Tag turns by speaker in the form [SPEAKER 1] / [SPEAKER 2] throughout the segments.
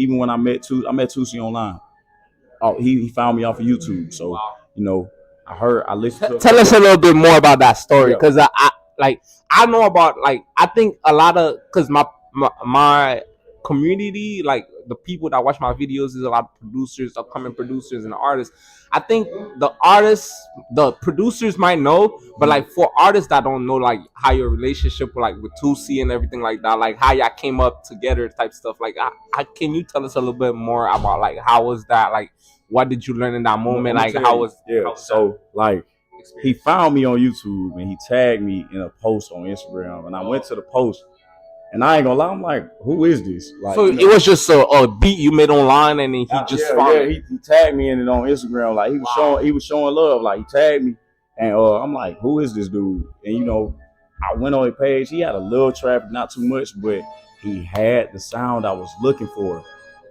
[SPEAKER 1] Even when I met TOOSII online. Oh, he found me off of YouTube. So you know, I listened to.
[SPEAKER 2] Tell us a little bit more about that story,
[SPEAKER 1] Yeah.
[SPEAKER 2] because I know about, like, I think a lot of, because my community, like the people that watch my videos, is a lot of producers, upcoming producers, and artists. I think the producers might know, but like for artists that don't know, like how your relationship with TOOSII and everything like that, like how y'all came up together type stuff. Like, can you tell us a little bit more about like how was that, like what did you learn in that moment, like how was
[SPEAKER 1] so like he found me on YouTube and he tagged me in a post on Instagram, and I went to the post. And I ain't gonna lie, I'm like, who is this? Like,
[SPEAKER 2] so it was just a beat you made online, and then he just found it.
[SPEAKER 1] He tagged me in it on Instagram. Like he was showing love. Like he tagged me, and I'm like, who is this dude? And you know, I went on his page. He had a little traffic, not too much, but he had the sound I was looking for.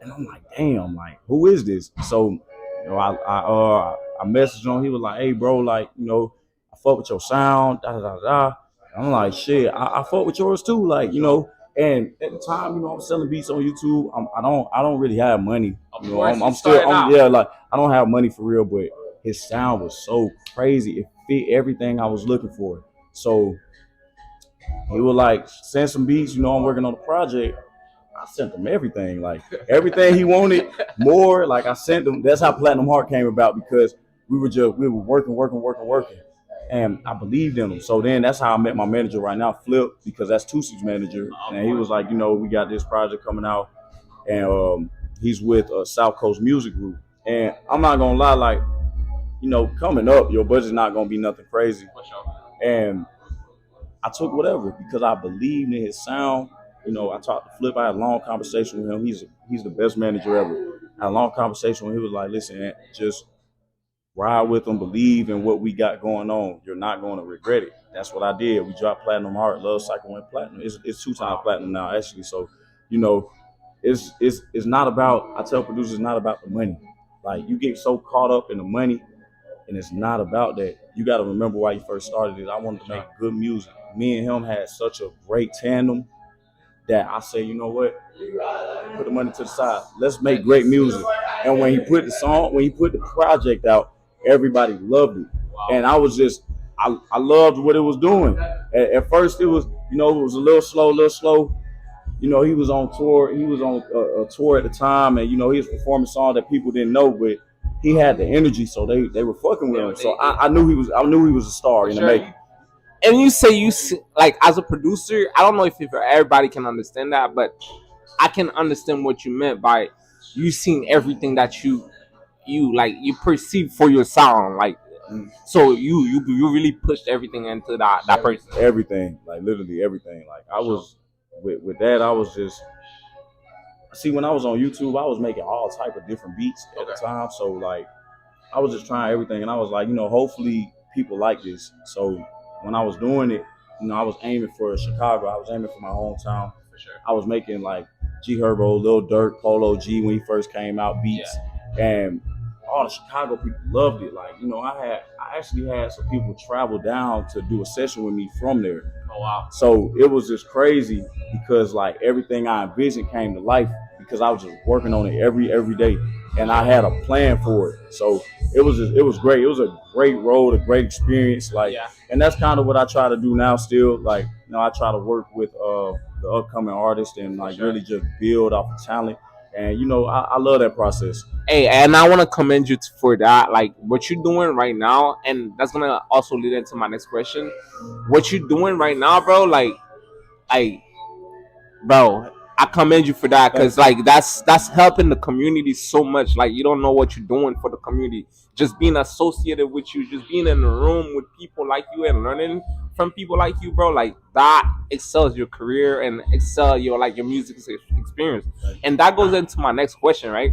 [SPEAKER 1] And I'm like, damn, like who is this? So you know, I messaged him. He was like, hey bro, like you know, I fuck with your sound. Da da da da. I'm like, shit, I fuck with yours too, like, you know. And at the time, you know, I'm selling beats on YouTube. I don't really have money. You know, I'm like, I don't have money for real, but his sound was so crazy. It fit everything I was looking for. So he was like, send some beats, you know, I'm working on the project. I sent him everything, like everything he wanted, more. Like I sent him. That's how Platinum Heart came about, because we were working. And I believed in him. So then that's how I met my manager right now, Flip, because that's TOOSII's manager. And he was like, you know, we got this project coming out. And he's with South Coast Music Group. And I'm not going to lie, like, you know, coming up, your budget's not going to be nothing crazy. And I took whatever because I believed in his sound. You know, I talked to Flip. I had a long conversation with him. He's the best manager ever. I had a long conversation with him. He was like, listen, Ant, just ride with them, believe in what we got going on. You're not going to regret it. That's what I did. We dropped Platinum Heart, Love Cycle went platinum. It's 2-time platinum now, actually. So, you know, it's not about, I tell producers, it's not about the money. Like, you get so caught up in the money, and it's not about that. You got to remember why you first started it. I wanted to make good music. Me and him had such a great tandem that I say, you know what? Put the money to the side. Let's make great music. And when he put the project out, everybody loved it. And I was just, I loved what it was doing. At first, it was, you know, it was a little slow. You know, he was on tour. He was on a tour at the time, and you know, he was performing songs that people didn't know, but he had the energy, so they were fucking with him. So I knew he was a star in the making.
[SPEAKER 2] And you say like, as a producer, I don't know if everybody can understand that, but I can understand what you meant by you seeing everything that you perceive for your sound, like. So you really pushed everything into that person.
[SPEAKER 1] Everything, like literally everything. Like I was with that, I was just, see, when I was on YouTube, I was making all type of different beats at the time. So like I was just trying everything, and I was like, you know, hopefully people like this. So when I was doing it, you know, I was aiming for Chicago. I was aiming for my hometown. For sure. I was making like G Herbo, Lil Durk, Polo G when he first came out beats, and all the Chicago people loved it. Like, you know, I actually had some people travel down to do a session with me from there.
[SPEAKER 2] Oh wow!
[SPEAKER 1] So it was just crazy because like everything I envisioned came to life because I was just working on it every day, and I had a plan for it. So it was great. It was a great road, a great experience. Like, and that's kind of what I try to do now. Still, like, you know, I try to work with the upcoming artists and like really just build off of talent. And you know, I love that process.
[SPEAKER 2] Hey, and I want to commend you for that. Like what you're doing right now, and that's gonna also lead into my next question. What you're doing right now, bro, bro, I commend you for that, because like that's helping the community so much. Like, you don't know what you're doing for the community. Just being associated with you, just being in the room with people like you and learning from people like you, bro, like that excels your career and excel your music experience. And that goes into my next question, right?